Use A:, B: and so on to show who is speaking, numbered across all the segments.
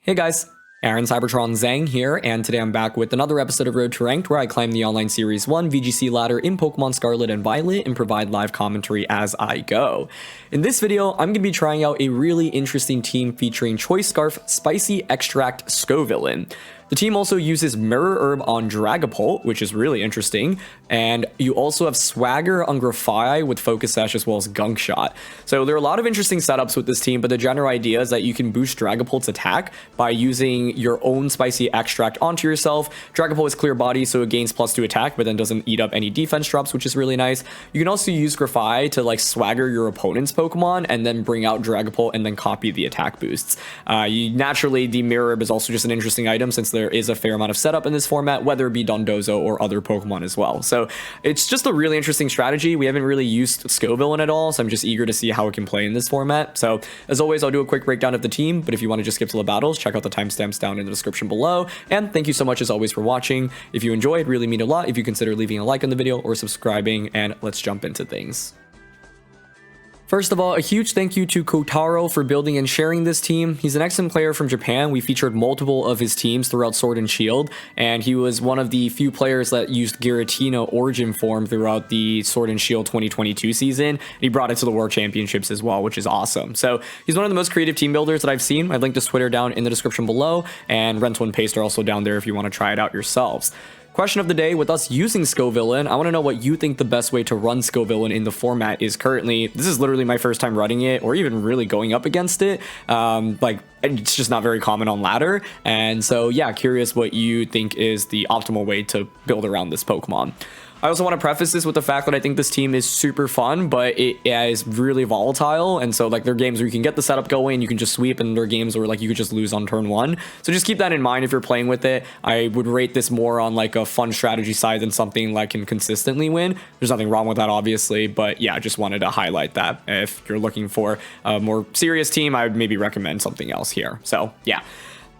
A: Hey guys, Aaron Cybertron Zhang here, and today I'm back with another episode of Road to Ranked where I climb the online Series 1 VGC ladder in Pokemon Scarlet and Violet and provide live commentary as I go. In this video, I'm going to be trying out a really interesting team featuring Choice Scarf, Spicy Extract, Scovillan. The team also uses Mirror Herb on Dragapult, which is really interesting, and you also have Swagger on Grafai with Focus Sash as well as Gunk Shot. So there are a lot of interesting setups with this team, but the general idea is that you can boost Dragapult's attack by using your own Spicy Extract onto yourself. Dragapult is clear body, so it gains +2 attack, but then doesn't eat up any defense drops, which is really nice. You can also use Grafai to like swagger your opponent's Pokemon and then bring out Dragapult and then copy the attack boosts. Naturally, the Mirror Herb is also just an interesting item since there is a fair amount of setup in this format, whether it be Dondozo or other Pokemon as well. So it's just a really interesting strategy. We haven't really used Scovillan at all, so I'm just eager to see how it can play in this format. So as always, I'll do a quick breakdown of the team, but if you want to just skip to the battles, check out the timestamps down in the description below. And thank you so much as always for watching. If you enjoyed, it really mean a lot if you consider leaving a like on the video or subscribing, and let's jump into things. First of all, a huge thank you to Kotaro for building and sharing this team. He's an excellent player from Japan. We featured multiple of his teams throughout Sword and Shield, and he was one of the few players that used Giratina Origin form throughout the Sword and Shield 2022 season. He brought it to the World Championships as well, which is awesome. So he's one of the most creative team builders that I've seen. I've linked his Twitter down in the description below, and Rental and Paste are also down there if you want to try it out yourselves. Question of the day, with us using Scovillan, I want to know what you think the best way to run Scovillan in the format is currently. This is literally my first time running it, or even really going up against it. It's just not very common on ladder. And so, yeah, curious what you think is the optimal way to build around this Pokemon. I also want to preface this with the fact that I think this team is super fun, but it is really volatile. And so like there are games where you can get the setup going, you can just sweep, and there are games where like you could just lose on turn 1. So just keep that in mind if you're playing with it. I would rate this more on like a fun strategy side than something that can consistently win. There's nothing wrong with that, obviously, but yeah, just wanted to highlight that. If you're looking for a more serious team, I would maybe recommend something else here. So yeah.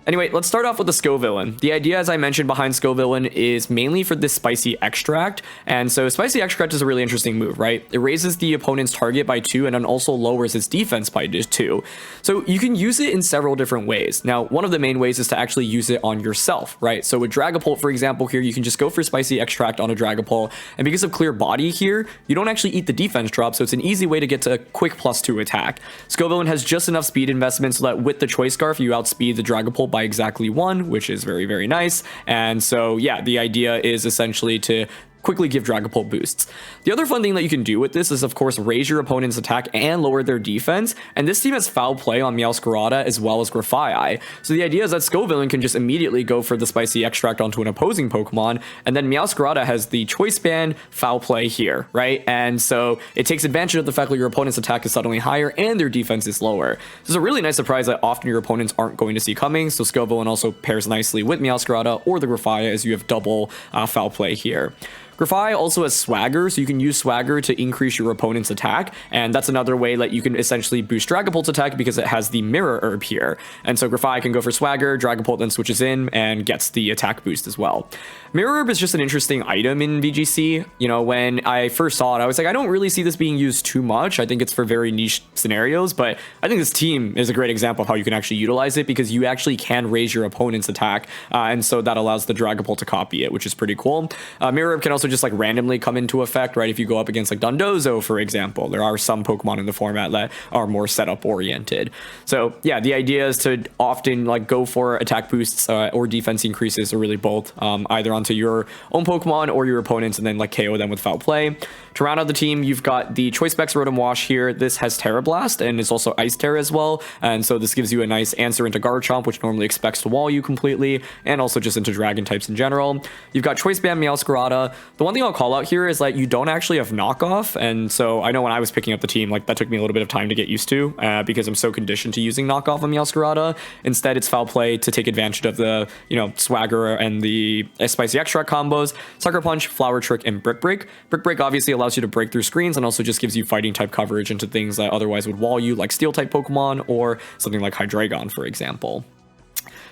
A: Anyway, let's start off with the Scovillan. The idea, as I mentioned, behind Scovillan is mainly for this Spicy Extract. And so Spicy Extract is a really interesting move, right? It raises the opponent's target by 2 and then also lowers its defense by 2. So you can use it in several different ways. Now, one of the main ways is to actually use it on yourself, right? So with Dragapult, for example, here, you can just go for Spicy Extract on a Dragapult. And because of clear body here, you don't actually eat the defense drop. So it's an easy way to get to a quick +2 attack. Scovillan has just enough speed investment so that with the Choice Scarf, you outspeed the Dragapult by exactly 1, which is very, very nice. And so, yeah, the idea is essentially to quickly give Dragapult boosts. The other fun thing that you can do with this is, of course, raise your opponent's attack and lower their defense. And this team has Foul Play on Meowscarada as well as Grafai. So the idea is that Scovillan can just immediately go for the Spicy Extract onto an opposing Pokemon, and then Meowscarada has the Choice Band Foul Play here, right? And so it takes advantage of the fact that your opponent's attack is suddenly higher and their defense is lower. This is a really nice surprise that often your opponents aren't going to see coming. So Scovillan also pairs nicely with Meowscarada or the Grafai as you have double Foul Play here. Grafai also has Swagger, so you can use Swagger to increase your opponent's attack, and that's another way that you can essentially boost Dragapult's attack because it has the Mirror Herb here. And so Grafai can go for Swagger, Dragapult then switches in and gets the attack boost as well. Mirror Herb is just an interesting item in VGC. You know, when I first saw it, I was like, I don't really see this being used too much. I think it's for very niche scenarios, but I think this team is a great example of how you can actually utilize it because you actually can raise your opponent's attack, and so that allows the Dragapult to copy it, which is pretty cool. Mirror Herb can also just like randomly come into effect, right? If you go up against like Dondozo, for example, there are some Pokemon in the format that are more setup oriented. So yeah, the idea is to often like go for attack boosts or defense increases, or really both, either onto your own Pokemon or your opponents, and then like KO them with Foul Play. To round out the team, you've got the Choice Specs Rotom-Wash here. This has Terra Blast and it's also Ice Terra as well, and so this gives you a nice answer into Garchomp, which normally expects to wall you completely, and also just into Dragon types in general. You've got Choice Band Meowscarada. The one thing I'll call out here is that you don't actually have knockoff, and so I know when I was picking up the team, like that took me a little bit of time to get used to because I'm so conditioned to using knockoff on Meowscarada. Instead, it's Foul Play to take advantage of the, you know, Swagger and the Spicy Extract combos, Sucker Punch, Flower Trick, and Brick Break. Brick Break obviously allows you to break through screens and also just gives you fighting type coverage into things that otherwise would wall you, like Steel type Pokemon or something like Hydreigon, for example.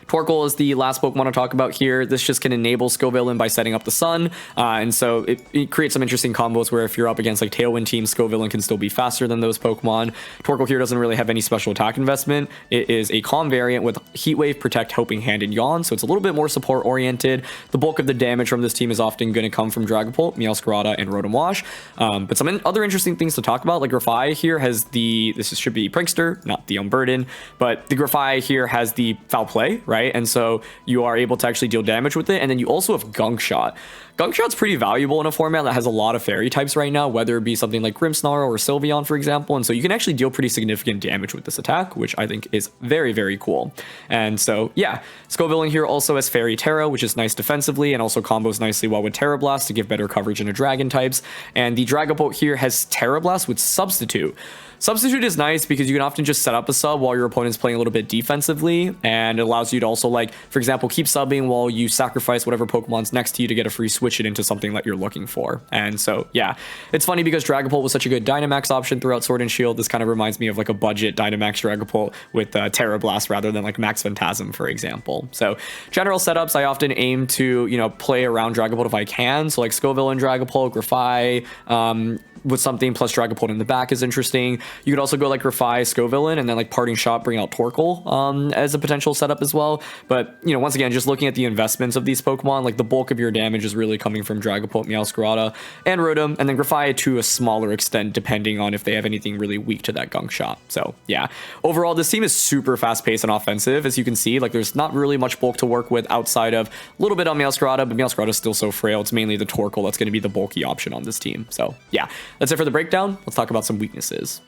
A: Torkoal is the last Pokemon to talk about here. This just can enable Scovillan by setting up the sun, and so it creates some interesting combos where if you're up against like Tailwind teams, Scovillan can still be faster than those Pokemon. Torkoal here doesn't really have any special attack investment. It is a calm variant with Heat Wave, Protect, Helping Hand, and Yawn, so it's a little bit more support oriented. The bulk of the damage from this team is often going to come from Dragapult, Meowscarada, and Rotom-Wash. But some other interesting things to talk about, like Grafai here has should be Prankster, not the Unburden, but the Grafai here has the Foul Play, right? And so you are able to actually deal damage with it. And then you also have Gunk Shot. Gunk Shot's pretty valuable in a format that has a lot of fairy types right now, whether it be something like Grimmsnarl or Sylveon, for example. And so you can actually deal pretty significant damage with this attack, which I think is very, very cool. And so, yeah, Scovillan here also has Fairy Terra, which is nice defensively and also combos nicely well with Terra Blast to give better coverage into Dragon types. And the Dragapult here has Terra Blast with Substitute. Substitute is nice because you can often just set up a sub while your opponent's playing a little bit defensively, and it allows you to also, like, for example, keep subbing while you sacrifice whatever Pokemon's next to you to get a free switch it into something that you're looking for. And so, yeah, it's funny because Dragapult was such a good Dynamax option throughout Sword and Shield. This kind of reminds me of like a budget Dynamax Dragapult with Terra Blast rather than like Max Phantasm, for example. So general setups, I often aim to, you know, play around Dragapult if I can. So like Scovillan, Dragapult, Grafai, with something plus Dragapult in the back is interesting. You could also go like Grafai, Scovillan, and then like Parting Shot, bring out Torkoal as a potential setup as well. But, you know, once again, just looking at the investments of these Pokemon, like the bulk of your damage is really coming from Dragapult, Meowscarada, and Rotom, and then Grafai to a smaller extent, depending on if they have anything really weak to that Gunk Shot. So, yeah. Overall, this team is super fast-paced and offensive. As you can see, like there's not really much bulk to work with outside of a little bit on Meowscarada, but Meowscarada is still so frail. It's mainly the Torkoal that's going to be the bulky option on this team. So, yeah. That's it for the breakdown. Let's talk about some weaknesses.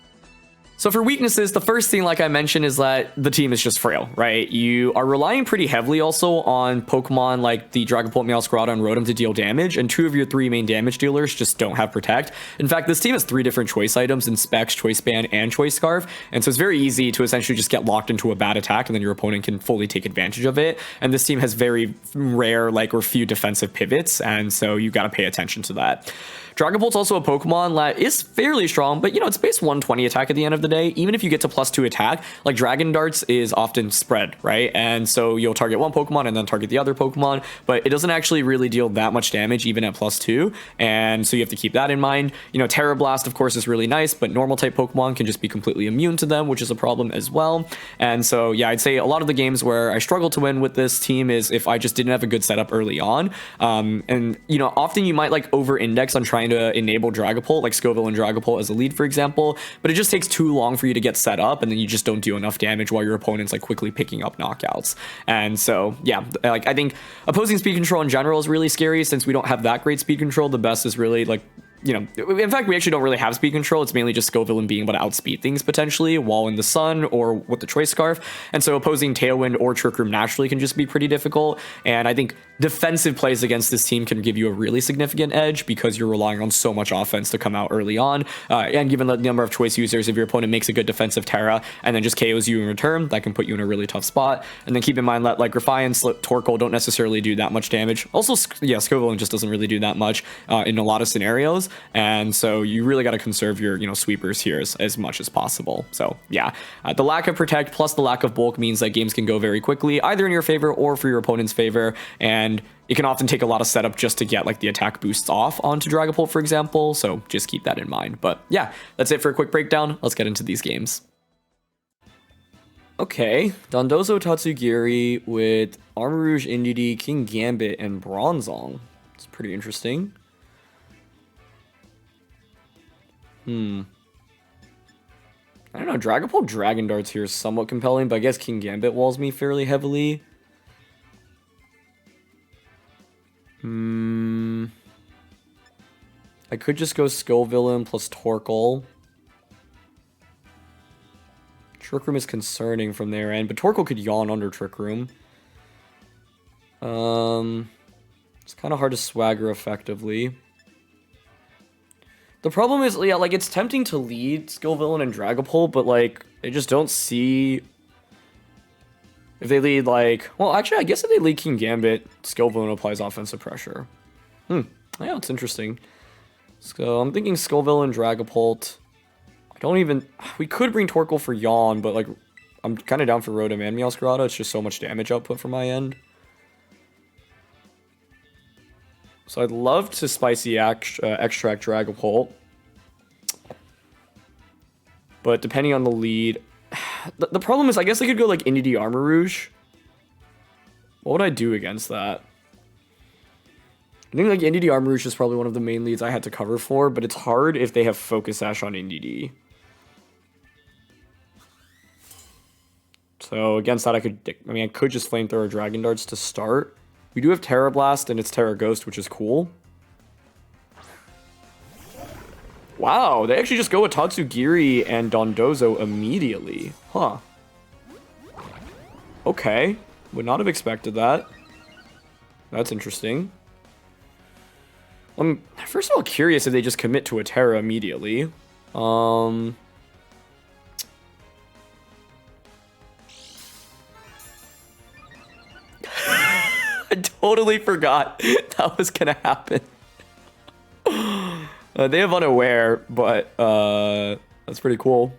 A: So for weaknesses, the first thing, like I mentioned, is that the team is just frail, right? You are relying pretty heavily also on Pokemon like the Dragapult, Meowscarada, and Rotom to deal damage, and 2 of your 3 main damage dealers just don't have Protect. In fact, this team has 3 different choice items in Specs, Choice Band, and Choice Scarf, and so it's very easy to essentially just get locked into a bad attack, and then your opponent can fully take advantage of it. And this team has very rare, like, or few defensive pivots, and so you got to pay attention to that. Dragapult's also a Pokemon that is fairly strong, but, you know, it's base 120 attack at the end of the day. Even if you get to +2 attack, like Dragon Darts is often spread, right? And so you'll target one Pokemon and then target the other Pokemon, but it doesn't actually really deal that much damage even at +2. And so you have to keep that in mind. You know, Terra Blast, of course, is really nice, but normal type Pokemon can just be completely immune to them, which is a problem as well. And so, yeah, I'd say a lot of the games where I struggle to win with this team is if I just didn't have a good setup early on. And, you know, often you might like over-index on trying to enable Dragapult, like Scovillan Dragapult as a lead, for example, but it just takes too long for you to get set up, and then you just don't do enough damage while your opponent's like quickly picking up knockouts. And so, yeah, like I think opposing speed control in general is really scary since we don't have that great speed control. The best is really like, you know, in fact, we actually don't really have speed control. It's mainly just Scovillan being able to outspeed things potentially while in the sun or with the Choice Scarf. And so opposing Tailwind or Trick Room naturally can just be pretty difficult. And I think defensive plays against this team can give you a really significant edge because you're relying on so much offense to come out early on. And given the number of choice users, if your opponent makes a good defensive Terra and then just KOs you in return, that can put you in a really tough spot. And then keep in mind that like Grafai and Torkoal don't necessarily do that much damage. Also, yeah, Scovillan just doesn't really do that much in a lot of scenarios. And so you really got to conserve your, you know, sweepers here as much as possible. So yeah, the lack of Protect plus the lack of bulk means that games can go very quickly, either in your favor or for your opponent's favor. And it can often take a lot of setup just to get like the attack boosts off onto Dragapult, for example. So just keep that in mind. But yeah, that's it for a quick breakdown. Let's get into these games. Okay, Dondozo Tatsugiri with Armarouge, Indeedee, King Gambit, and Bronzong. It's pretty interesting. I don't know, Dragapult Dragon Darts here is somewhat compelling, but I guess King Gambit walls me fairly heavily. I could just go Scovillan plus Torkoal. Trick Room is concerning from their end, but Torkoal could yawn under Trick Room. It's kind of hard to swagger effectively. The problem is, yeah, like, it's tempting to lead Scovillan and Dragapult, but, like, I just don't see... If they lead, like... Well, actually, I guess if they lead King Gambit, Scovillan applies offensive pressure. Yeah, it's interesting. So, I'm thinking Scovillan, Dragapult. I don't even... We could bring Torkoal for Yawn, but, like, I'm kind of down for Rotom and Meowscarada. It's just so much damage output from my end. So I'd love to spicy extract Dragapult. But depending on the lead... The problem is, I guess I could go like Indeedee Armor Rouge. What would I do against that? I think like Indeedee Armor Rouge is probably one of the main leads I had to cover for, but it's hard if they have Focus Sash on Indeedee. So against that, I could just Flamethrower Dragon Darts to start. We do have Terra Blast and it's Terra Ghost, which is cool. Wow, they actually just go with Tatsugiri and Dondozo immediately. Huh. Okay. Would not have expected that. That's interesting. I'm first of all curious if they just commit to a Terra immediately. I totally forgot that was gonna happen. They have Unaware, but that's pretty cool.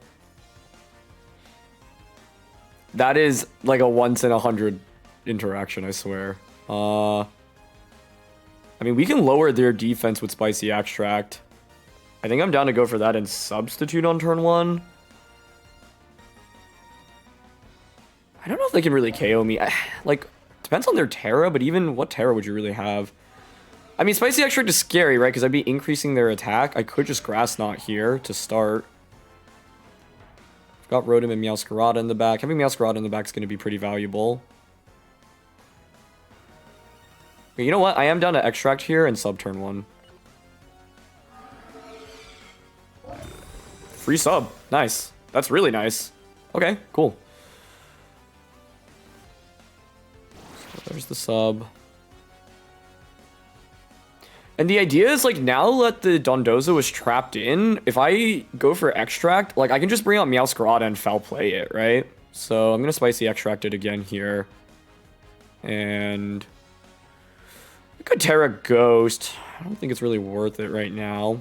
A: That is like a once in 100 interaction, I swear. I mean, we can lower their defense with Spicy Extract. I think I'm down to go for that and substitute on turn 1. I don't know if they can really KO me. Like, depends on their Terra, but even what Terra would you really have? I mean, Spicy Extract is scary, right? Because I'd be increasing their attack. I could just Grass Knot here to start. I've got Rotom and Meowscarada in the back. Having Meowscarada in the back is going to be pretty valuable. But you know what? I am down to Extract here and sub turn 1. Free sub. Nice. That's really nice. Okay, cool. So there's the sub. And the idea is, like, now that the Dondozo is trapped in, if I go for Extract, like, I can just bring out Meowscarada and foul play it, right? So I'm going to Spicy Extract it again here. And I could Terra Ghost. I don't think it's really worth it right now.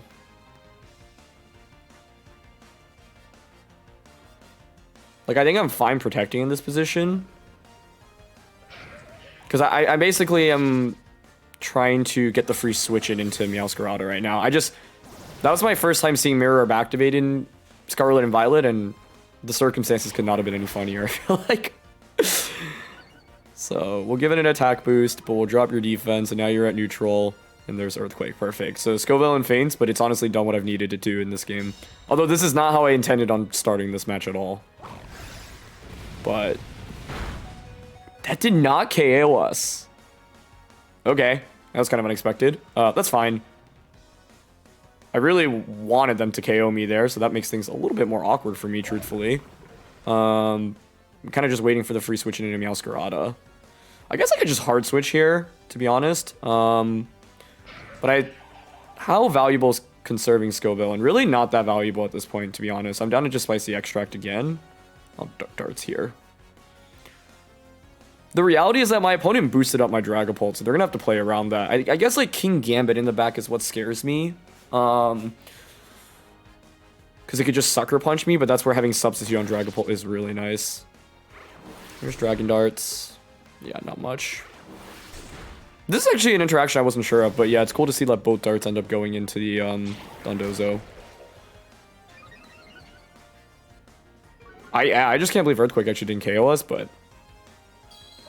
A: Like, I think I'm fine protecting in this position. Because I basically am trying to get the free switch into Meowscarada right now. That was my first time seeing Mirror Orb activate in Scarlet and Violet, and the circumstances could not have been any funnier, I feel like. So we'll give it an attack boost, but we'll drop your defense, and now you're at neutral, and there's Earthquake. Perfect. So Scovillan faints, but it's honestly done what I've needed to do in this game. Although this is not how I intended on starting this match at all. But that did not KO us. Okay, that was kind of unexpected. That's fine. I really wanted them to KO me there, so that makes things a little bit more awkward for me, truthfully. I'm kind of just waiting for the free switch into Meowscarada. I guess I could just hard switch here, to be honest. But how valuable is conserving Scovillan? Really not that valuable at this point, to be honest. I'm down to just Spicy Extract again. I'll darts here. The reality is that my opponent boosted up my Dragapult, so they're going to have to play around that. I guess, like, King Gambit in the back is what scares me. Because it could just Sucker Punch me, but that's where having Substitute on Dragapult is really nice. There's Dragon Darts. Yeah, not much. This is actually an interaction I wasn't sure of, but yeah, it's cool to see that both darts end up going into the Dondozo. I just can't believe Earthquake actually didn't KO us, but...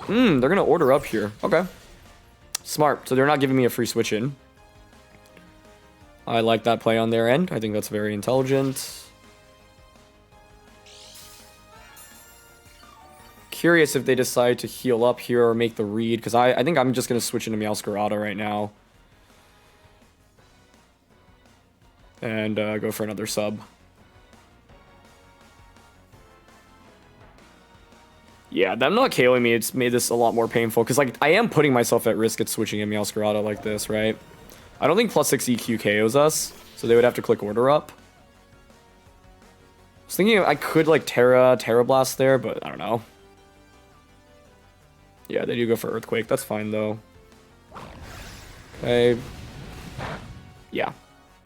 A: they're going to order up here. Okay. Smart. So they're not giving me a free switch in. I like that play on their end. I think that's very intelligent. Curious if they decide to heal up here or make the read, because I think I'm just going to switch into Meowscarada right now. And go for another sub. Yeah, them not KOing me, it's made this a lot more painful, because, like, I am putting myself at risk at switching in Meowscarada like this, right? I don't think plus 6 EQ KOs us, so they would have to click order up. I was thinking I could, like, Terra Blast there, but I don't know. Yeah, they do go for Earthquake. That's fine, though. Okay. Yeah.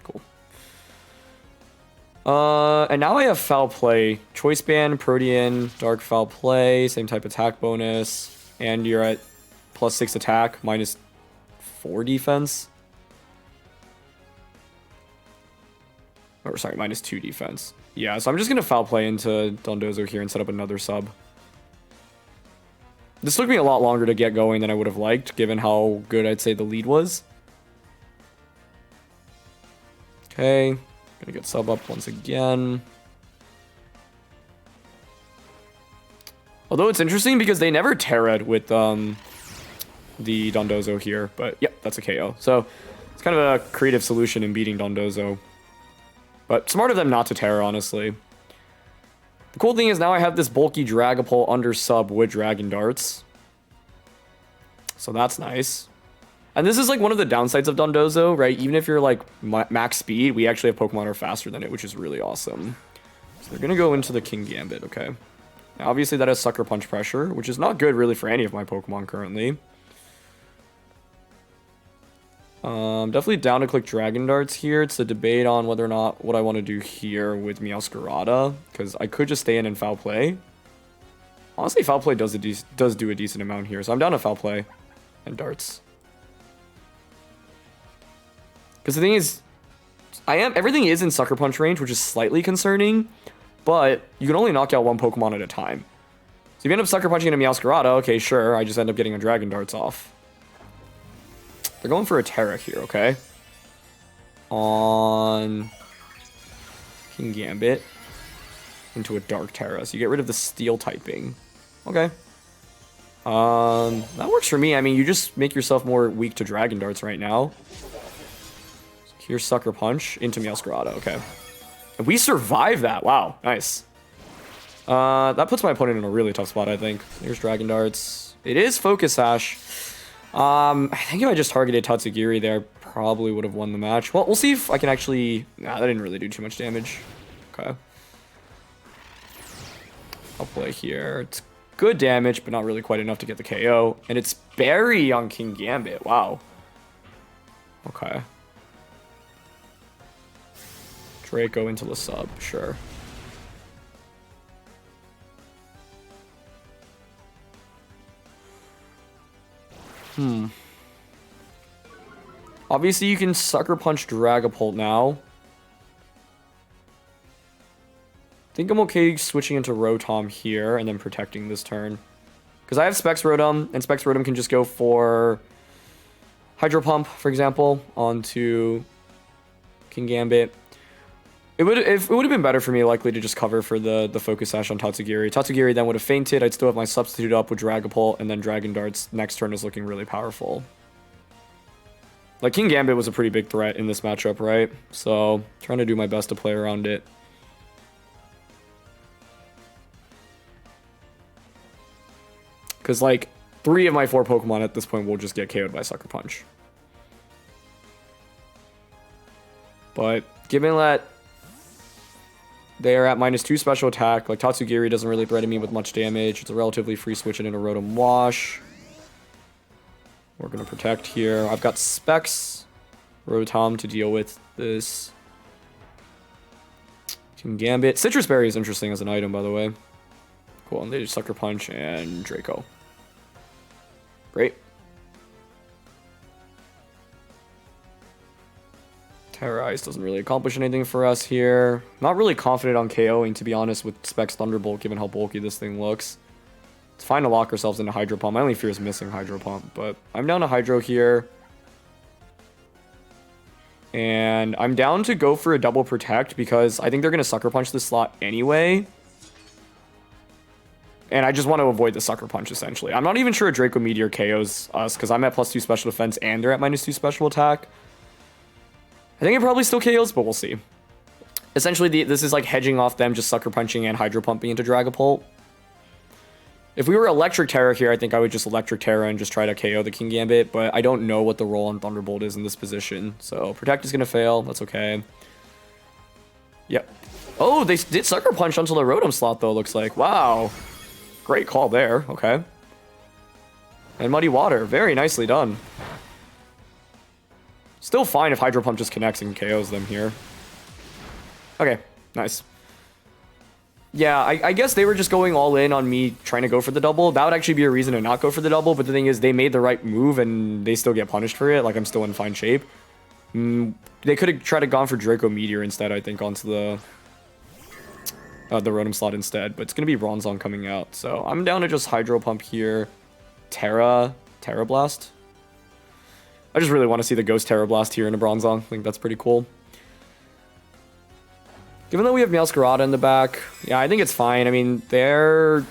A: Cool. And now I have Foul Play. Choice Band, Protean, Dark Foul Play, same type attack bonus. And you're at +6 attack, -4 defense. Or sorry, -2 defense. Yeah, so I'm just going to Foul Play into Dondozo here and set up another sub. This took me a lot longer to get going than I would have liked, given how good I'd say the lead was. Okay, gonna get sub up once again. Although it's interesting because they never Terra'd with the Dondozo here, but yep, that's a KO. So it's kind of a creative solution in beating Dondozo. But smart of them not to Terra, honestly. The cool thing is now I have this bulky Dragapult under sub with Dragon Darts. So that's nice. And this is like one of the downsides of Dondozo, right? Even if you're like max speed, we actually have Pokemon that are faster than it, which is really awesome. So they're going to go into the King Gambit, okay. Now, obviously that has Sucker Punch pressure, which is not good really for any of my Pokemon currently. Definitely down to click Dragon Darts here. It's a debate on whether or not what I want to do here with Meowscarada, because I could just stay in and Foul Play. Honestly, Foul Play does do a decent amount here, so I'm down to Foul Play and Darts. Because the thing is, everything is in Sucker Punch range, which is slightly concerning, but you can only knock out one Pokemon at a time. So if you end up Sucker Punching into Meowscarada, okay, sure, I just end up getting a Dragon Darts off. They're going for a Terra here, okay? On King Gambit into a Dark Terra. So you get rid of the Steel typing. Okay. That works for me. I mean, you just make yourself more weak to Dragon Darts right now. So here's Sucker Punch into Meowscarada, okay. And we survive that. Wow, nice. That puts my opponent in a really tough spot, I think. Here's Dragon Darts. It is Focus Sash. I think if I just targeted Tatsugiri there, probably would have won the match. Well, we'll see if I can actually... Nah, that didn't really do too much damage. Okay. I'll play here. It's good damage, but not really quite enough to get the KO. And it's Berry on King Gambit. Wow. Okay. Draco into the sub, sure. Obviously, you can Sucker Punch Dragapult now. I think I'm okay switching into Rotom here and then protecting this turn. Because I have Specs Rotom, and Specs Rotom can just go for Hydro Pump, for example, onto King Gambit. It would have been better for me likely to just cover for the Focus Sash on Tatsugiri. Tatsugiri then would have fainted. I'd still have my substitute up with Dragapult, and then Dragon Darts next turn is looking really powerful. Like, King Gambit was a pretty big threat in this matchup, right? So, trying to do my best to play around it. Because, like, 3 of my 4 Pokemon at this point will just get KO'd by Sucker Punch. But, given that they are at -2 special attack, like, Tatsugiri doesn't really threaten me with much damage. It's a relatively free switch into Rotom-Wash. We're going to protect here. I've got Specs Rotom to deal with this. King Gambit. Citrus Berry is interesting as an item, by the way. Cool, and they just Sucker Punch and Draco. Great. Terra Ice doesn't really accomplish anything for us here. Not really confident on KOing, to be honest, with Specs Thunderbolt, given how bulky this thing looks. It's fine to lock ourselves into Hydro Pump. My only fear is missing Hydro Pump, but I'm down to Hydro here. And I'm down to go for a double Protect because I think they're going to Sucker Punch this slot anyway. And I just want to avoid the Sucker Punch, essentially. I'm not even sure a Draco Meteor KOs us because I'm at +2 special defense and they're at -2 special attack. I think it probably still KOs, but we'll see. Essentially, this is like hedging off them just Sucker Punching and Hydro Pumping into Dragapult. If we were Electric Terra here, I think I would just Electric Terra and just try to KO the King Gambit, but I don't know what the role on Thunderbolt is in this position. So Protect is going to fail. That's okay. Yep. Oh, they did Sucker Punch onto the Rotom slot, though, looks like. Wow. Great call there. Okay. And Muddy Water. Very nicely done. Still fine if Hydro Pump just connects and KOs them here. Okay. Nice. Yeah, I guess they were just going all in on me trying to go for the double. That would actually be a reason to not go for the double, but the thing is they made the right move and they still get punished for it. Like, I'm still in fine shape. They could have tried to gone for Draco Meteor instead, I think, onto the Rotom slot instead, but it's going to be Bronzong coming out. So I'm down to just Hydro Pump here. Terra Blast. I just really want to see the Ghost Terra Blast here in a Bronzong. I think that's pretty cool. Given that we have Meowscarada in the back, yeah, I think it's fine. I mean, their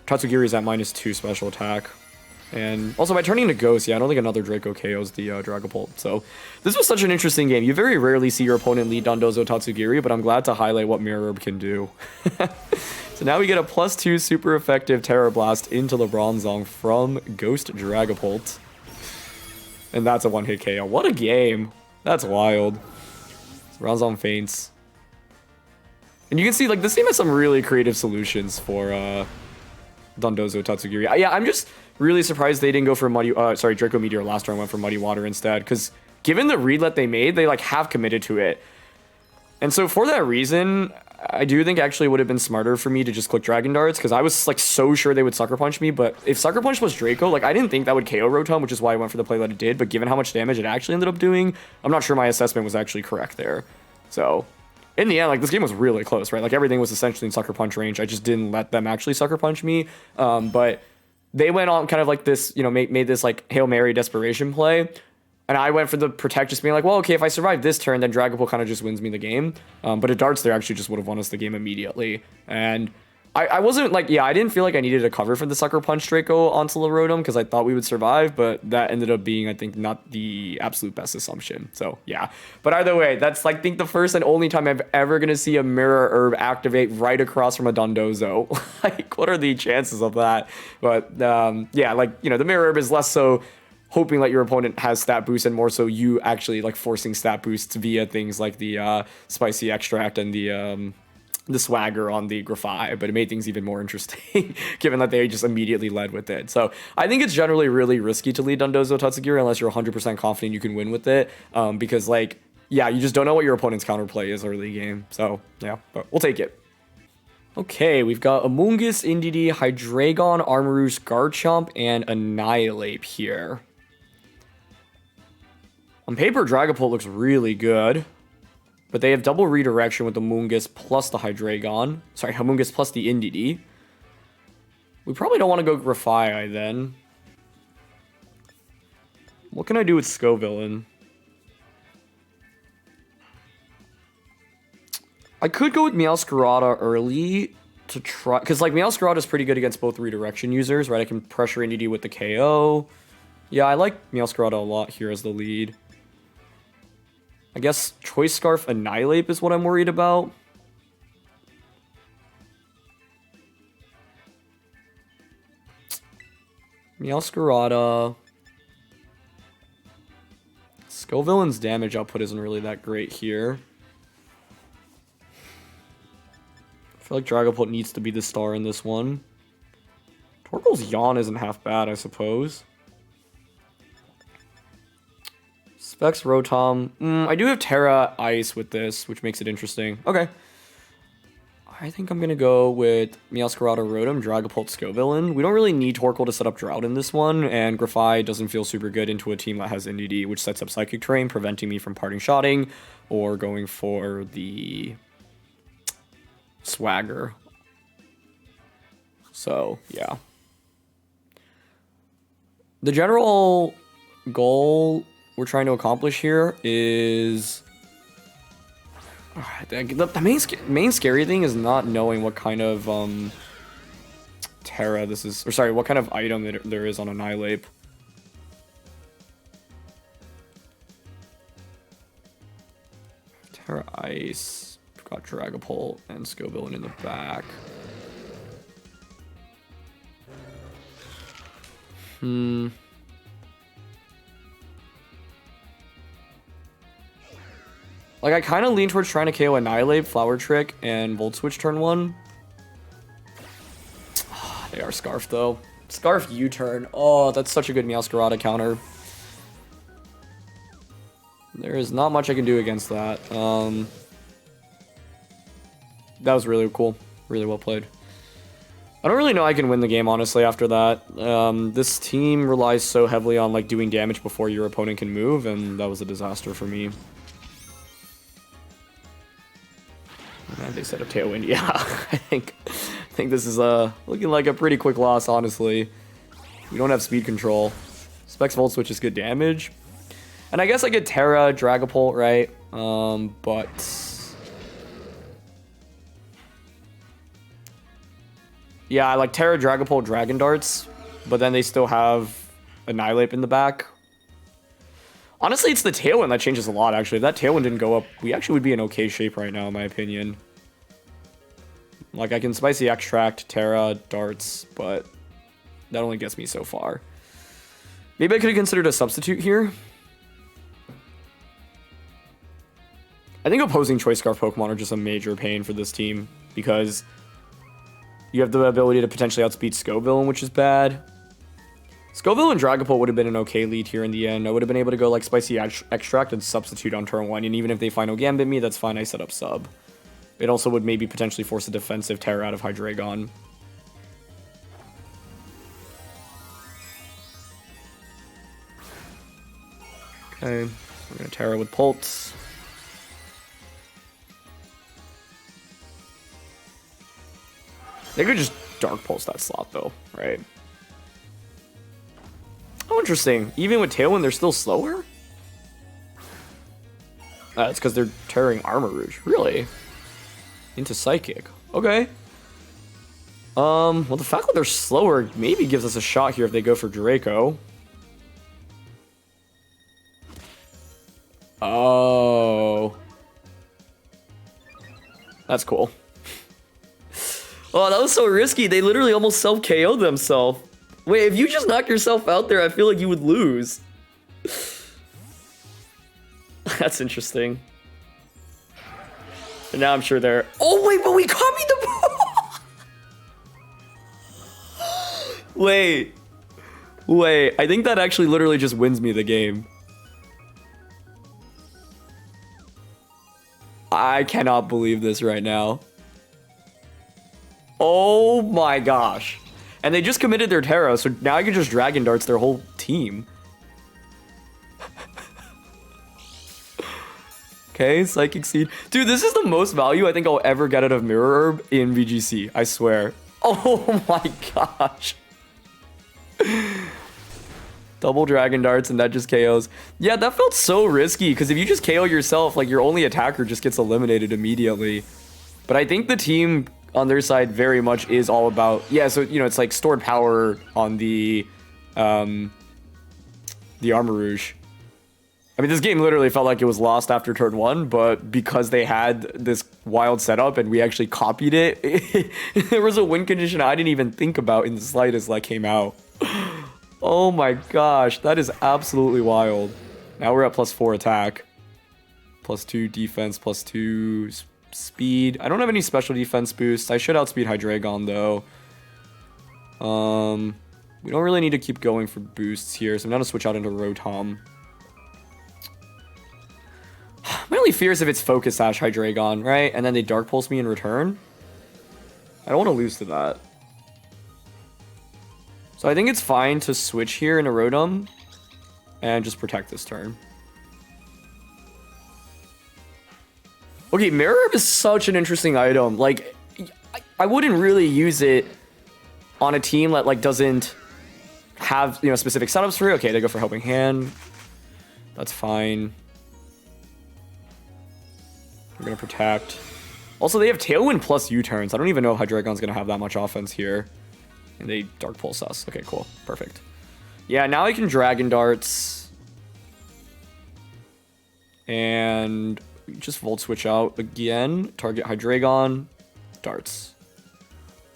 A: Tatsugiri is at -2 special attack. And also, by turning to Ghost, yeah, I don't think another Draco KOs the Dragapult. So, this was such an interesting game. You very rarely see your opponent lead Dondozo Tatsugiri, but I'm glad to highlight what Mirror Herb can do. So now we get a +2 super effective Terror Blast into the Bronzong from Ghost Dragapult. And that's a one-hit KO. What a game. That's wild. Bronzong faints. And you can see, like, this team has some really creative solutions for Dondozo Tatsugiri. Yeah, I'm just really surprised they didn't go for Draco Meteor last round, went for Muddy Water instead. Because given the readlet they made, they, like, have committed to it. And so for that reason, I do think actually it would have been smarter for me to just click Dragon Darts. Because I was, like, so sure they would Sucker Punch me. But if Sucker Punch was Draco, like, I didn't think that would KO Rotom, which is why I went for the play that it did. But given how much damage it actually ended up doing, I'm not sure my assessment was actually correct there. So in the end, like, this game was really close, right? Like, everything was essentially in Sucker Punch range. I just didn't let them actually Sucker Punch me. But they went on kind of like this, you know, made this, like, Hail Mary desperation play. And I went for the Protect, just being like, well, okay, if I survive this turn, then Dragapult kind of just wins me the game. But a Darts there actually just would have won us the game immediately. And I wasn't like, yeah, I didn't feel like I needed a cover for the Sucker Punch Draco onto the Rotom because I thought we would survive, but that ended up being, I think, not the absolute best assumption. So, yeah. But either way, that's, like, I think the first and only time I'm ever going to see a Mirror Herb activate right across from a Dondozo. Like, what are the chances of that? But, yeah, like, you know, the Mirror Herb is less so hoping that your opponent has stat boost and more so you actually, like, forcing stat boosts via things like the Spicy Extract and the Swagger on the Grafai, but it made things even more interesting given that they just immediately led with it. So I think it's generally really risky to lead Dondozo Tatsugiri unless you're 100% confident you can win with it, because, like, yeah, you just don't know what your opponent's counterplay is early game. So yeah, but we'll take it. Okay, we've got Amoonguss, Indeedee, Hydreigon, Armarouge, Garchomp, and Annihilate here. On paper, Dragapult looks really good. But they have double redirection with the Amoonguss plus the Hydreigon. Sorry, Amoonguss plus the Indeedee. We probably don't want to go Grafai then. What can I do with Scovillan? I could go with Meowscarada early to try, because, like, Meowscarada is pretty good against both redirection users, right? I can pressure Indeedee with the KO. Yeah, I like Meowscarada a lot here as the lead. I guess Choice Scarf Annihilate is what I'm worried about. Meowscarada. Scovillan's damage output isn't really that great here. I feel like Dragapult needs to be the star in this one. Torkoal's Yawn isn't half bad, I suppose. Specs Rotom. I do have Terra Ice with this, which makes it interesting. Okay. I think I'm going to go with Meowscarada Rotom, Dragapult, Scovillan. We don't really need Torkoal to set up Drought in this one, and Grafai doesn't feel super good into a team that has Indeedee, which sets up Psychic Terrain, preventing me from parting shotting or going for the Swagger. So, yeah. The general goal we're trying to accomplish here is the main scary thing is not knowing what kind of Terra this is, or sorry, what kind of item there is on Annihilate. Terra Ice, got Dragapult and Scovillan in the back. Like, I kind of lean towards trying to KO Annihilate, Flower Trick, and Volt Switch turn 1. They are Scarf, though. Scarf U-turn. Oh, that's such a good Meowscarada counter. There is not much I can do against that. That was really cool. Really well played. I don't really know I can win the game, honestly, after that. This team relies so heavily on, like, doing damage before your opponent can move, and that was a disaster for me. And they set up Tailwind. Yeah, I think this is looking like a pretty quick loss, honestly. We don't have speed control. Specs Volt Switch is good damage. And I guess I get Terra, Dragapult, right? But... yeah, I like Terra, Dragapult, Dragon Darts, but then they still have Annihilate in the back. Honestly, it's the Tailwind that changes a lot, actually. If that Tailwind didn't go up, we actually would be in okay shape right now, in my opinion. Like, I can Spicy Extract, Terra, Darts, but that only gets me so far. Maybe I could have considered a substitute here. I think opposing Choice Scarf Pokemon are just a major pain for this team, because... you have the ability to potentially outspeed Scovillan, which is bad. Scovillan and Dragapult would have been an okay lead here in the end. I would have been able to go like Spicy Extract and substitute on turn 1. And even if they Final Gambit me, that's fine. I set up sub. It also would maybe potentially force a defensive Terra out of Hydreigon. Okay, we're going to Terra with Pulse. They could just Dark Pulse that slot, though, right? Oh, interesting. Even with Tailwind, they're still slower? It's because they're tearing Armor Rouge. Really? Into Psychic. Okay. Well, the fact that they're slower maybe gives us a shot here if they go for Draco. Oh. That's cool. Oh, that was so risky. They literally almost self-KO'd themselves. Wait, if you just knock yourself out there, I feel like you would lose. That's interesting. And now I'm sure they're... oh, wait, but we copied the... Wait. Wait, I think that actually literally just wins me the game. I cannot believe this right now. Oh my gosh. And they just committed their Terra, so now I can just Dragon Darts their whole team. Okay, Psychic Seed. Dude, this is the most value I think I'll ever get out of Mirror Herb in VGC, I swear. Oh my gosh. Double Dragon Darts and that just KOs. Yeah, that felt so risky, because if you just KO yourself, like your only attacker just gets eliminated immediately. But I think the team... on their side very much is all about, yeah, so you know, it's like stored power on the Armor Rouge. I mean, this game literally felt like it was lost after turn 1, but because they had this wild setup and we actually copied it, there was a win condition I didn't even think about in the slightest that came out. Oh my gosh, that is absolutely wild. Now we're at +4 attack, +2 defense, +2 speed. I don't have any special defense boosts. I should outspeed Hydreigon though. We don't really need to keep going for boosts here, so I'm gonna switch out into Rotom. My only fear is if it's Focus Sash Hydreigon, right? And then they Dark Pulse me in return. I don't want to lose to that. So I think it's fine to switch here into Rotom and just protect this turn. Okay, Mirror Herb is such an interesting item. Like, I wouldn't really use it on a team that, like, doesn't have, you know, specific setups for it. Okay, they go for Helping Hand. That's fine. We're going to protect. Also, they have Tailwind plus U-turns. I don't even know if Hydreigon's going to have that much offense here. And they Dark Pulse us. Okay, cool. Perfect. Yeah, now I can Dragon Darts. And... just Volt Switch out again. Target Hydreigon. Darts.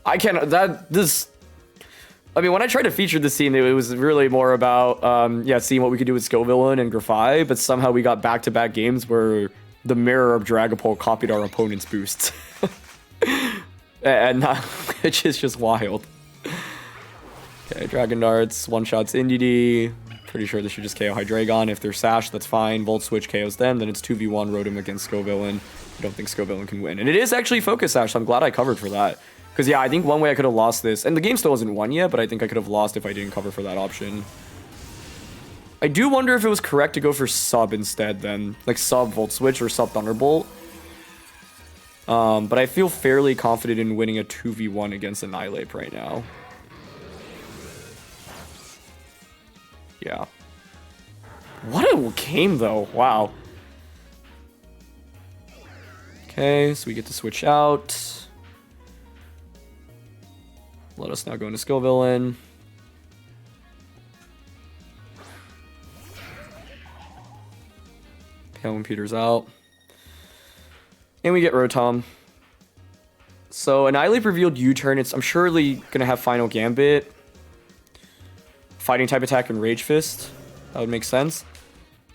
A: I can't... I mean, when I tried to feature this team, it was really more about, yeah, seeing what we could do with Scovillan and Grafai, but somehow we got back-to-back games where the Mirror of Dragapult copied our opponent's boosts. And which is just wild. Okay, Dragon Darts, one-shots Indeedee. Pretty sure this should just KO Hydreigon. If they're Sash, that's fine. Volt Switch KOs them. Then it's 2v1 Rotom against Scovillan. I don't think Scovillan can win. And it is actually Focus Sash, so I'm glad I covered for that. Because, yeah, I think one way I could have lost this, and the game still isn't won yet, but I think I could have lost if I didn't cover for that option. I do wonder if it was correct to go for sub instead then. Like sub Volt Switch or sub Thunderbolt. But I feel fairly confident in winning a 2v1 against Annihilate right now. Yeah. What a game, though. Wow. Okay, so we get to switch out. Let us now go into Scovillan. Pale Peter's out. And we get Rotom. So Annihilate revealed U-turn. I'm surely going to have Final Gambit. Fighting type attack and Rage Fist. That would make sense.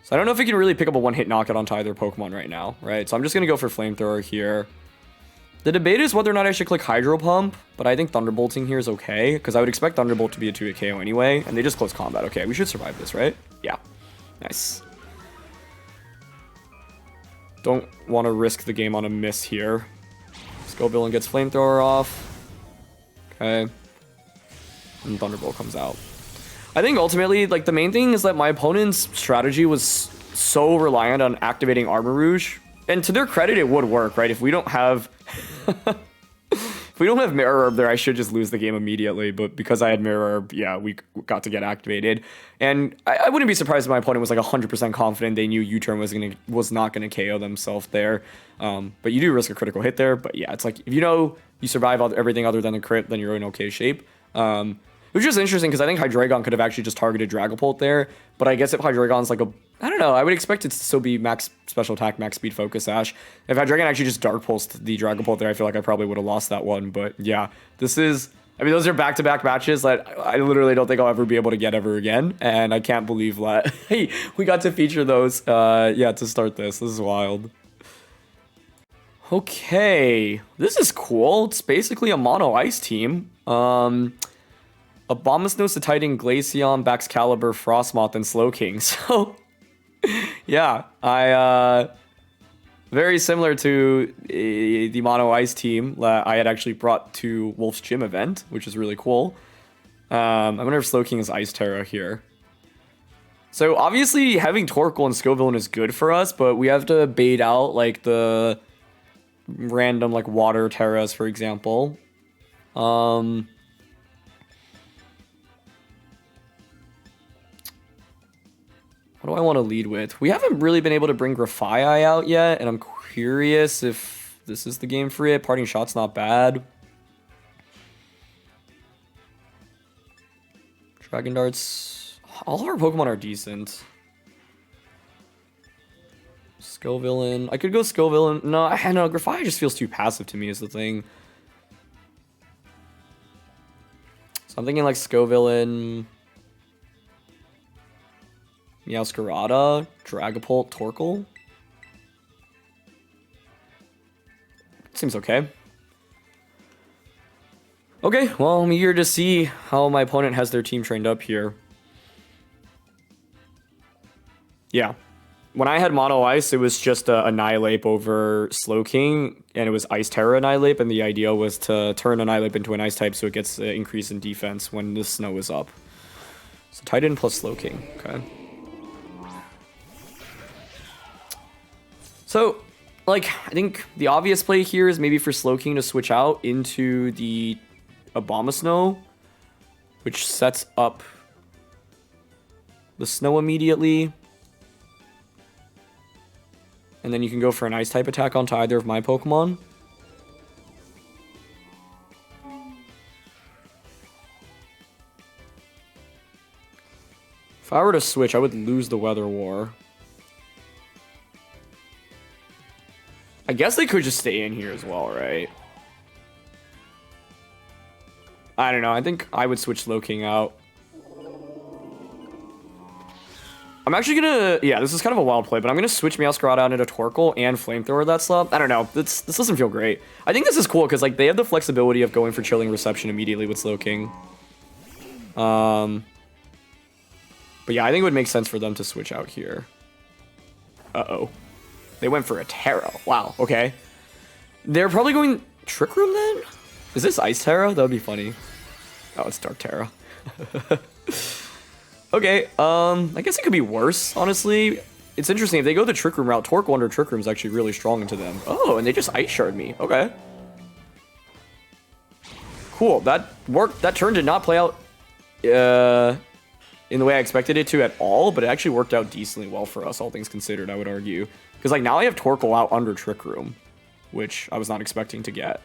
A: So I don't know if he can really pick up a one-hit knockout onto either Pokemon right now, right? So I'm just going to go for Flamethrower here. The debate is whether or not I should click Hydro Pump, but I think Thunderbolting here is okay, because I would expect Thunderbolt to be a 2-hit KO anyway, and they just close combat. Okay, we should survive this, right? Yeah. Nice. Don't want to risk the game on a miss here. Scovillan gets Flamethrower off. Okay. And Thunderbolt comes out. I think ultimately, like, the main thing is that my opponent's strategy was so reliant on activating Armor Rouge. And to their credit, it would work, right? If we don't have... if we don't have Mirror Orb there, I should just lose the game immediately. But because I had Mirror Orb, yeah, we got to get activated. And I wouldn't be surprised if my opponent was like 100% confident they knew U-turn was not going to KO themselves there. But you do risk a critical hit there. But yeah, it's like, if you know you survive everything other than the crit, then you're in okay shape. Which is interesting because I think Hydreigon could have actually just targeted Dragapult there. But I guess if Hydreigon's like a... I don't know. I would expect it to still be max special attack, max speed, focus sash. If Hydreigon actually just Dark Pulsed the Dragapult there, I feel like I probably would have lost that one. But yeah, this is... I mean, those are back-to-back matches that I literally don't think I'll ever be able to get ever again. And I can't believe that, hey, we got to feature those, yeah, to start this. This is wild. Okay, this is cool. It's basically a mono ice team. Abomasnow, Titan, Glaceon, Baxcalibur, Frostmoth, and Slowking. So, yeah, very similar to the Mono Ice team that I had actually brought to Wolf's Gym event, which is really cool. I wonder if Slowking is Ice Terra here. So, obviously, having Torkoal and Scovillan is good for us, but we have to bait out, like, the random, like, Water Terras, for example. What do I want to lead with? We haven't really been able to bring Grafaiai out yet, and I'm curious if this is the game for it. Parting Shot's not bad. Dragon Darts. All of our Pokemon are decent. Scovillan. I could go Scovillan. No, Grafaiai just feels too passive to me is the thing. So I'm thinking like Scovillan... Meowscarada, Dragapult, Torkoal. Seems okay. Okay, well, I'm eager to see how my opponent has their team trained up here. Yeah. When I had Mono Ice, it was just a Annihilape over Slowking, and it was Ice Terra Annihilape, and the idea was to turn Annihilape into an Ice type so it gets an increase in defense when the snow is up. So Titan plus Slowking, okay. So, like, I think the obvious play here is maybe for Slowking to switch out into the Abomasnow, which sets up the snow immediately. And then you can go for an Ice type attack onto either of my Pokemon. If I were to switch, I would lose the Weather War. I guess they could just stay in here as well, right? I don't know. I think I would switch Slowking out. I'm actually gonna... Yeah, this is kind of a wild play, but I'm gonna switch Meowscarada out into Torkoal and Flamethrower that slot. I don't know. This doesn't feel great. I think this is cool because, like, they have the flexibility of going for Chilling Reception immediately with Slowking. But yeah, I think it would make sense for them to switch out here. Uh-oh. They went for a Terra. Wow, okay. They're probably going Trick Room then? Is this Ice Terra? That would be funny. Oh, it's Dark Terra. Okay, I guess it could be worse, honestly. It's interesting, if they go the Trick Room route, Torkoal under Trick Room is actually really strong into them. Oh, and they just Ice Shard me. Okay. Cool, that worked. That turn did not play out in the way I expected it to at all, but it actually worked out decently well for us, all things considered, I would argue. Because, like, now I have Torkoal out under Trick Room, which I was not expecting to get.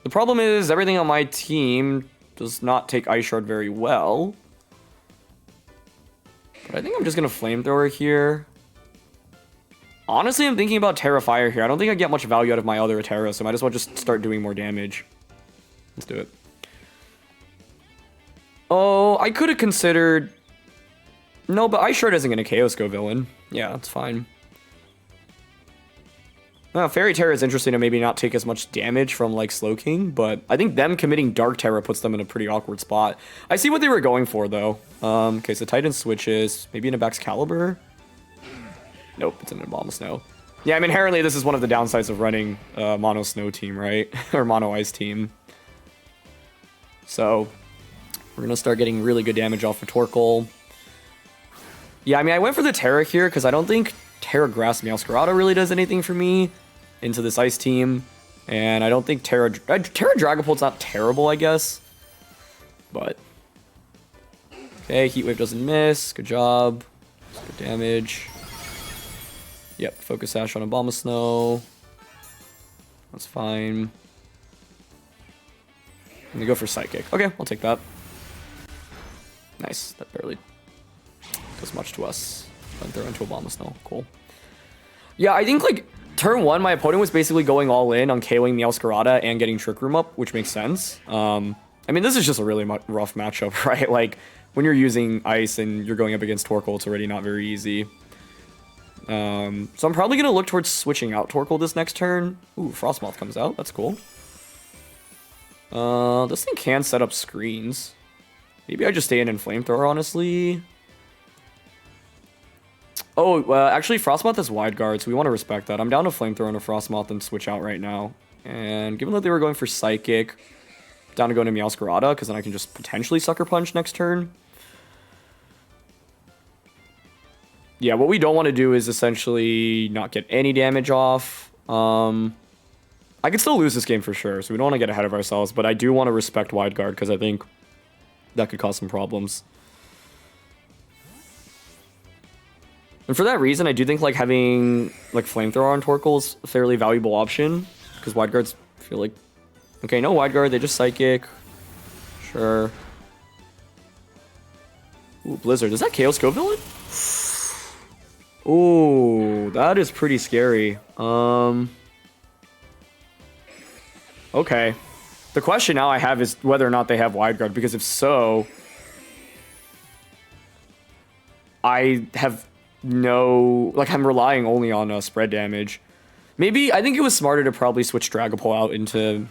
A: The problem is, everything on my team does not take Ice Shard very well. But I think I'm just going to Flamethrower here. Honestly, I'm thinking about Terra Fire here. I don't think I get much value out of my other Terra, so I might as well just start doing more damage. Let's do it. Oh, I could have considered... No, but Ice Shard isn't going to KO Scovillan. Yeah, that's fine. Fairy Terra is interesting to maybe not take as much damage from, like, Slowking, but I think them committing Dark Terra puts them in a pretty awkward spot. I see what they were going for, though. Okay, so Titan switches. Maybe into Baxcalibur? Nope, it's an Abomasnow. Yeah, I mean, inherently, this is one of the downsides of running Mono Snow team, right? Or Mono Ice team. So, we're going to start getting really good damage off of Torkoal. Yeah, I mean, I went for the Terra here, because I don't think Terra Grass Meowscarada really does anything for me into this Ice team. And I don't think Terra Dragapult's not terrible, I guess. But, okay, Heat Wave doesn't miss. Good job. Good damage. Yep, Focus Sash on Abomasnow. That's fine. I'm gonna go for Psychic. Okay, I'll take that. Nice. That barely does much to us. Then throw into Abomasnow. Cool. Yeah, I think, like, turn one, my opponent was basically going all in on KOing Meowscarada and getting Trick Room up, which makes sense. I mean, this is just a really rough matchup, right? Like, when you're using Ice and you're going up against Torkoal, it's already not very easy. So I'm probably going to look towards switching out Torkoal this next turn. Ooh, Frostmoth comes out. That's cool. This thing can set up screens. Maybe I just stay in and Flamethrower, honestly. Oh, actually, Frostmoth has Wide Guard, so we want to respect that. I'm down to Flamethrower and a Frostmoth and switch out right now. And given that they were going for Psychic, down to go into Meowscarada, because then I can just potentially Sucker Punch next turn. Yeah, what we don't want to do is essentially not get any damage off. I could still lose this game for sure, so we don't want to get ahead of ourselves, but I do want to respect Wide Guard, because I think that could cause some problems. And for that reason, I do think, like, having, like, Flamethrower on Torkoal is a fairly valuable option, because Wide Guards feel like... Okay, no Wide Guard, they just Psychic. Sure. Ooh, Blizzard. Does that KO Scovillan? Ooh, that is pretty scary. Okay. The question now I have is whether or not they have Wide Guard, because if so, I have no... Like, I'm relying only on spread damage. Maybe, I think it was smarter to probably switch Dragapult out into,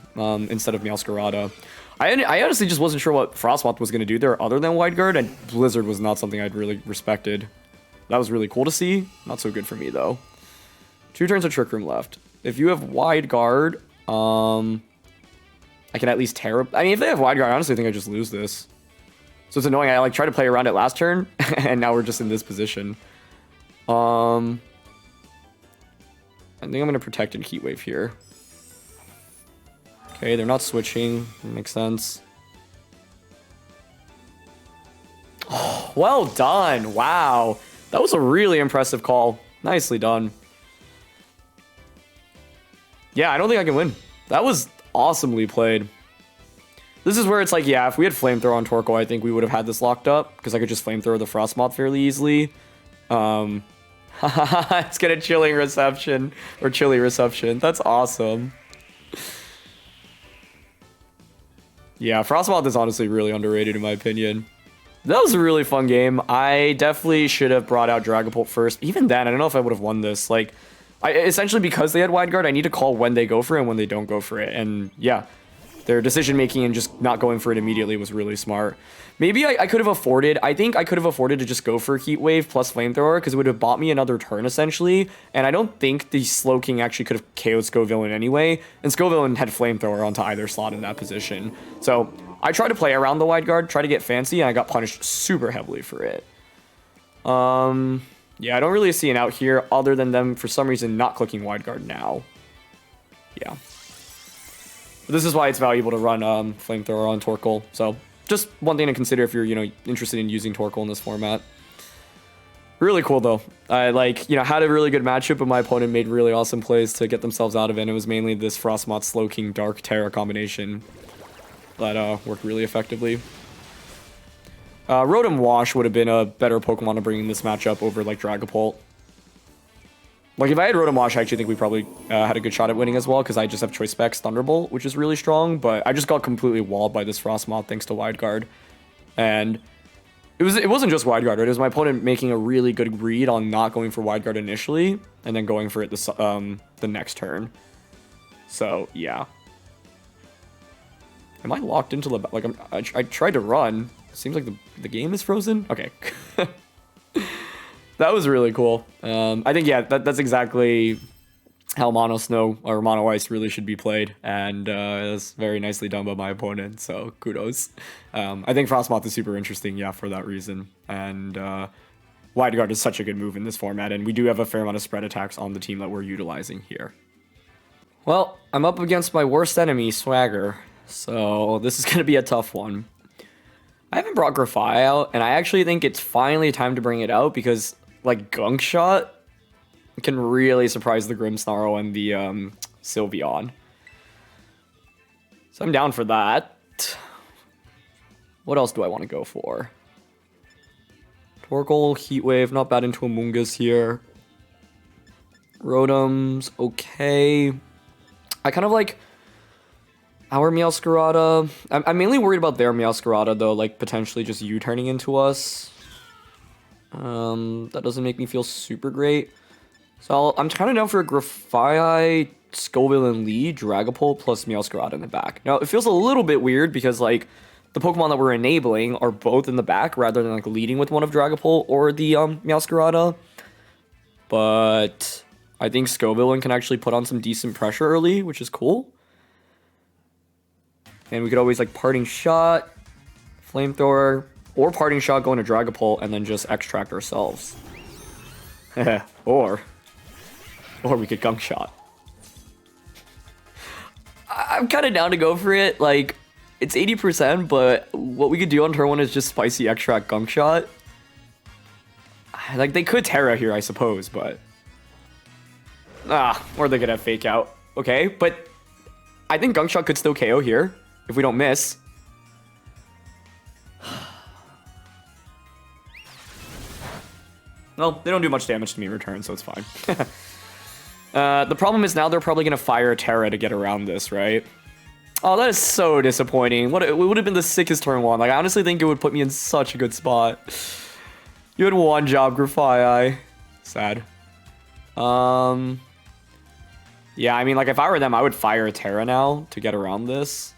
A: instead of Meowscarada. I honestly just wasn't sure what Frostmoth was going to do there other than Wide Guard, and Blizzard was not something I'd really respected. That was really cool to see. Not so good for me, though. 2 turns of Trick Room left. If you have Wide Guard, I can at least Terra... I mean, if they have Wide Guard, I honestly think I just lose this. So it's annoying. I, like, tried to play around it last turn, and now we're just in this position. I think I'm going to protect and Heat Wave here. Okay, they're not switching. That makes sense. Oh, well done. Wow. That was a really impressive call. Nicely done. Yeah, I don't think I can win. That was awesomely played. This is where it's like, yeah, if we had Flamethrower on Torkoal, I think we would have had this locked up, because I could just Flamethrower the Frostmoth fairly easily. It's got a chilling reception, or chilly reception. That's awesome. Yeah, Frostmoth is honestly really underrated in my opinion. That was a really fun game. I definitely should have brought out Dragapult first. Even then, I don't know if I would have won this. Like, essentially because they had Wide Guard, I need to call when they go for it and when they don't go for it. And yeah, Their decision making and just not going for it immediately was really smart. Maybe I could have afforded, I think I could have afforded to just go for Heat Wave plus Flamethrower because it would have bought me another turn essentially. And I don't think the Slowking actually could have KO'd Scovillan anyway. And Scovillan had Flamethrower onto either slot in that position. So I tried to play around the wide guard, try to get fancy, and I got punished super heavily for it. Yeah, I don't really see an out here other than them for some reason not clicking wide guard now. Yeah. This is why it's valuable to run Flamethrower on Torkoal. So just one thing to consider if you're, interested in using Torkoal in this format. Really cool though. I had a really good matchup, but my opponent made really awesome plays to get themselves out of it. And it was mainly this Frostmoth Slowking Dark Terra combination that worked really effectively. Rotom-Wash would have been a better Pokemon to bring in this matchup over like Dragapult. Like, if I had Rotom-Wash, I actually think we probably had a good shot at winning as well, because I just have Choice Specs Thunderbolt, which is really strong, but I just got completely walled by this Frostmoth thanks to Wide Guard. And it wasn't just Wide Guard, right? It was my opponent making a really good read on not going for Wide Guard initially, and then going for it the next turn. So, yeah. Am I locked into the... Like, I tried to run. Seems like the game is frozen? Okay. That was really cool. I think, yeah, that's exactly how Mono Snow or Mono Ice really should be played. And that's very nicely done by my opponent, so kudos. I think Frostmoth is super interesting, yeah, for that reason. And Wide Guard is such a good move in this format, and we do have a fair amount of spread attacks on the team that we're utilizing here. Well, I'm up against my worst enemy, Swagger, so this is going to be a tough one. I haven't brought Grafai out, and I actually think it's finally time to bring it out because, like, Gunk Shot can really surprise the Grimmsnarl and the Sylveon. So I'm down for that. What else do I want to go for? Torkoal, Heat Wave, not bad into Amoonguss here. Rotom's okay. I kind of like our Meowscarada. I'm mainly worried about their Meowscarada, though, like, potentially just U-turning into us. That doesn't make me feel super great. So I'm kind of down for a Grafai, Scovillan lead, Dragapult, plus Meowscarada in the back. Now, it feels a little bit weird because, like, the Pokemon that we're enabling are both in the back rather than, like, leading with one of Dragapult or the Meowscarada. But I think Scovillan can actually put on some decent pressure early, which is cool. And we could always, like, Parting Shot, Flamethrower, or Parting Shot going to Dragapult and then just extract ourselves. or we could Gunk Shot. I'm kind of down to go for it. Like, it's 80%, but what we could do on turn 1 is just Spicy Extract Gunk Shot. Like, they could Terra here, I suppose, but... or they could have Fake Out. Okay, but I think Gunk Shot could still KO here. If we don't miss. Well, they don't do much damage to me in return, so it's fine. The problem is now they're probably going to fire a Terra to get around this, right? Oh, that is so disappointing. It would have been the sickest turn 1. Like, I honestly think it would put me in such a good spot. You had one job, Grafai. Sad. Yeah, I mean, like, if I were them, I would fire a Terra now to get around this.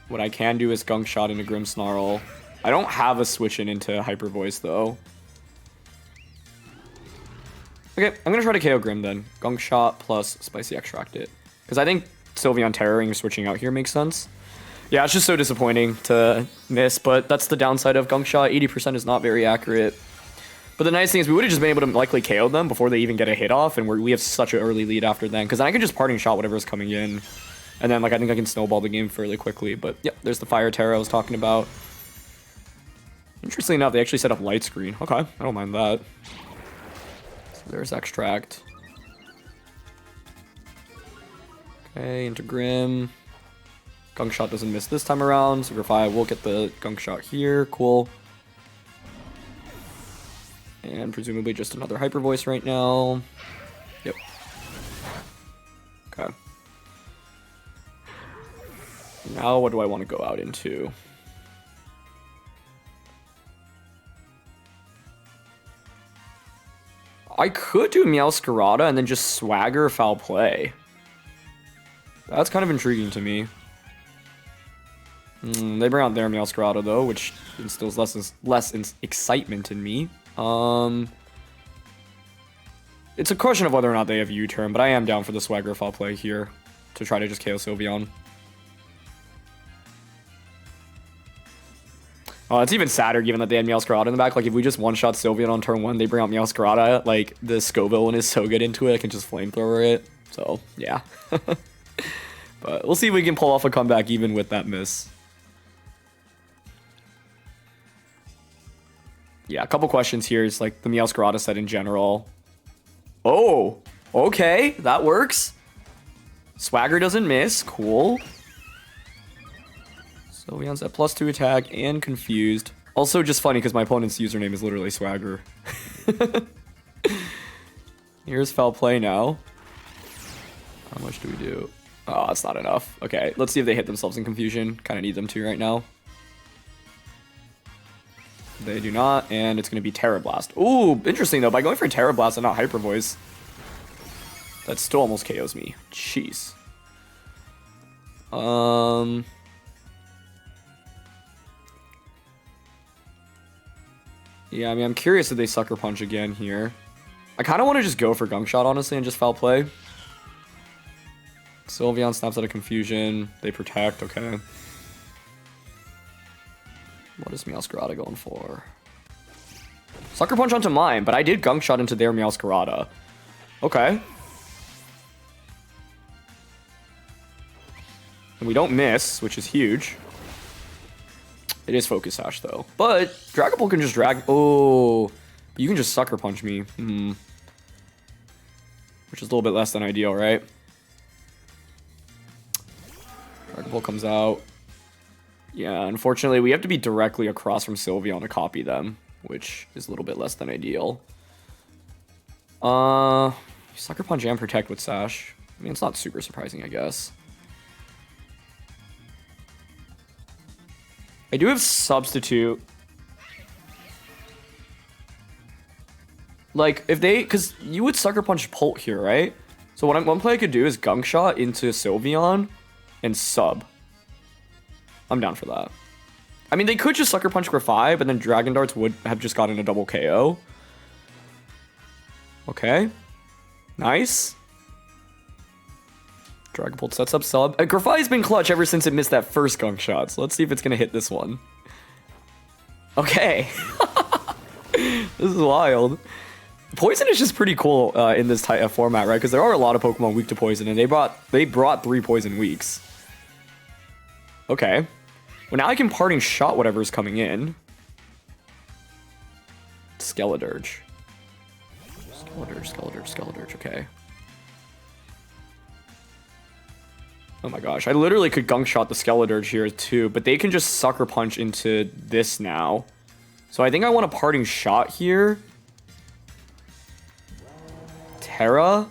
A: What I can do is Gunk Shot into Grimmsnarl. I don't have a switch into Hyper Voice, though. Okay, I'm going to try to KO Grim, then. Gunk Shot plus Spicy Extract it. Because I think Sylveon Terroring or switching out here makes sense. Yeah, it's just so disappointing to miss, but that's the downside of Gunk Shot. 80% is not very accurate. But the nice thing is we would have just been able to likely KO them before they even get a hit off, and we have such an early lead after then. Because then I can just Parting Shot whatever's coming in. And then, like, I think I can snowball the game fairly quickly. But, yeah, there's the Fire Terra I was talking about. Interestingly enough, they actually set up Light Screen. Okay, I don't mind that. So there's Extract. Okay, into Grim. Gunk Shot doesn't miss this time around. So Grafai will get the Gunk Shot here. Cool. And presumably just another Hyper Voice right now. Yep. Okay. Now what do I want to go out into? I could do Meowscarada and then just Swagger Foul Play. That's kind of intriguing to me. They bring out their Meowscarada though, which instills less excitement in me. It's a question of whether or not they have U-turn, but I am down for the Swagger foul play here to try to just KO Sylveon. Oh, it's even sadder given that they had Meowscarada in the back. Like, if we just one-shot Sylveon on turn 1, they bring out Meowscarada, like, the Scovillan is so good into it, I can just flamethrower it. So, yeah. But we'll see if we can pull off a comeback even with that miss. Yeah, a couple questions here is, like, the Meowscarada set in general. Oh, okay, that works. Swagger doesn't miss, cool. Sylveon's at +2 attack and confused. Also just funny because my opponent's username is literally Swagger. Here's foul play now. How much do we do? Oh, that's not enough. Okay, let's see if they hit themselves in confusion. Kind of need them to right now. They do not, and it's going to be Terra Blast. Ooh, interesting though. By going for Terra Blast and not Hyper Voice, that still almost KOs me. Jeez. Yeah, I mean, I'm curious if they Sucker Punch again here. I kind of want to just go for Gunk Shot, honestly, and just foul play. Sylveon snaps out of confusion. They protect, okay. What is Meowscarada going for? Sucker Punch onto mine, but I did Gunk Shot into their Meowscarada. Okay. And we don't miss, which is huge. It is Focus Sash, though. But Dragapult can just drag... Oh, you can just Sucker Punch me. Which is a little bit less than ideal, right? Dragapult comes out. Yeah, unfortunately, we have to be directly across from Sylveon to copy them, which is a little bit less than ideal. Sucker Punch and Protect with Sash. I mean, it's not super surprising, I guess. I do have Substitute. Like, if they... Because you would Sucker Punch Pult here, right? So one play I could do is Gunk Shot into Sylveon and sub. I'm down for that. I mean, they could just Sucker Punch Grafai, but then Dragon Darts would have just gotten a double KO. Okay. Nice. Dragapult sets up sub. Grafai's been clutch ever since it missed that first Gunk Shot, so let's see if it's going to hit this one. Okay. This is wild. Poison is just pretty cool in this type of format, right? Because there are a lot of Pokemon weak to poison, and they brought 3 poison weaks. Okay. Well, now I can Parting Shot whatever's coming in. Skeledirge. Skeledirge, okay. Oh my gosh, I literally could Gunk Shot the Skeledirge here too, but they can just Sucker Punch into this now. So I think I want a Parting Shot here. Terra.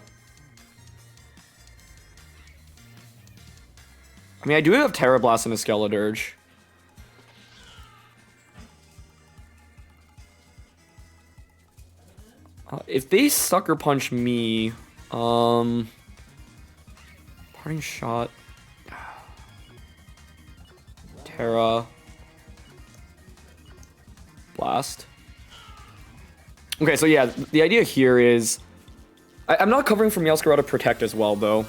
A: I mean, I do have Terra Blast and a Skeledirge. If they Sucker Punch me, Parting Shot, Terra, Blast. Okay, so yeah, the idea here is, I'm not covering for Meowscarada Protect as well, though,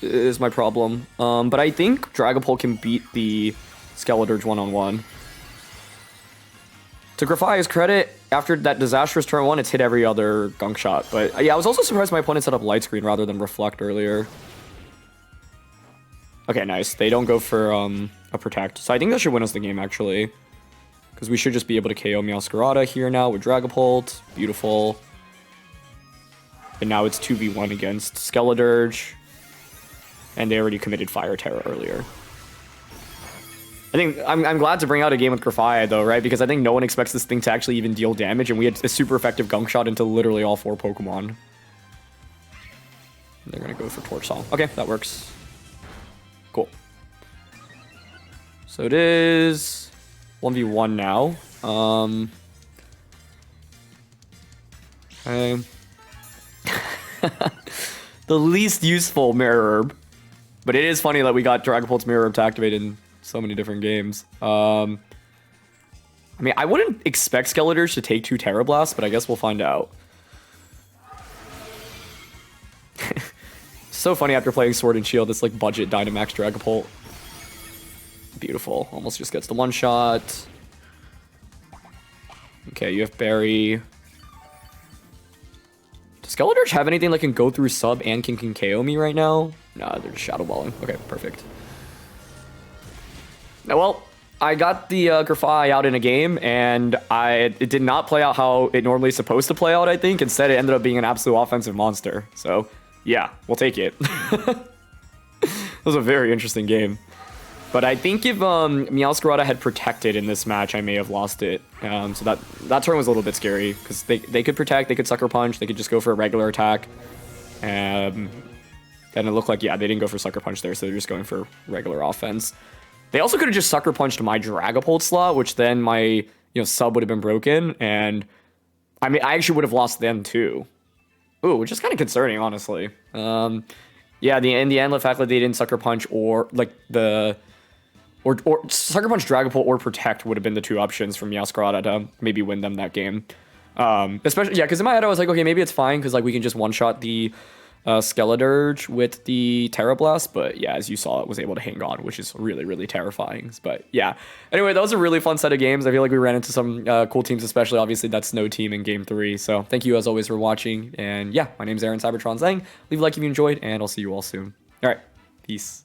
A: is my problem. But I think Dragapult can beat the Skeledirge one-on-one. To Grafai's credit, after that disastrous turn 1, it's hit every other Gunk Shot. But yeah, I was also surprised my opponent set up Light Screen rather than Reflect earlier. Okay, nice. They don't go for a Protect. So I think that should win us the game, actually. Because we should just be able to KO Meowscarada here now with Dragapult. Beautiful. And now it's 2v1 against Skeledirge. And they already committed Fire Terra earlier. I think I'm glad to bring out a game with Grafai, though, right? Because I think no one expects this thing to actually even deal damage, and we had a super effective Gunk Shot into literally all 4 Pokemon. They're gonna go for Torch Song. Okay, that works. Cool. So it is 1v1 now. Okay. The least useful Mirror Herb. But it is funny that we got Dragapult's Mirror to activated in so many different games. I mean, I wouldn't expect Skeletors to take 2 Terra Blasts, but I guess we'll find out. So funny after playing Sword and Shield, this like budget Dynamax Dragapult. Beautiful. Almost just gets the one-shot. Okay, you have Berry. Does Skeletors have anything that can go through sub and can KO me right now? Nah, they're just Shadow Balling. Okay, perfect. Now, well, I got the Grafai out in a game, and it did not play out how it normally is supposed to play out, I think. Instead, it ended up being an absolute offensive monster. So, yeah, we'll take it. It was a very interesting game. But I think if Meowscarada had protected in this match, I may have lost it. So that turn was a little bit scary, because they could protect, they could Sucker Punch, they could just go for a regular attack. And it looked like, yeah, they didn't go for Sucker Punch there, so they're just going for regular offense. They also could have just Sucker Punched my Dragapult slot, which then my sub would have been broken, and I mean, I actually would have lost them too. Ooh, which is kind of concerning, honestly. Yeah, in the end, the fact that they didn't Sucker Punch or like or Sucker Punch Dragapult or Protect would have been the 2 options for Meowscarada to maybe win them that game. Especially, yeah, because in my head I was like, okay, maybe it's fine because like we can just one-shot the Skeledirge with the Terra Blast, but yeah, as you saw, it was able to hang on, which is really, really terrifying. But yeah, anyway, that was a really fun set of games. I feel like we ran into some cool teams, especially obviously that Snow team in Game 3. So thank you as always for watching, and yeah, my name's Aaron CybertronZeng. Leave a like if you enjoyed, and I'll see you all soon. All right, peace.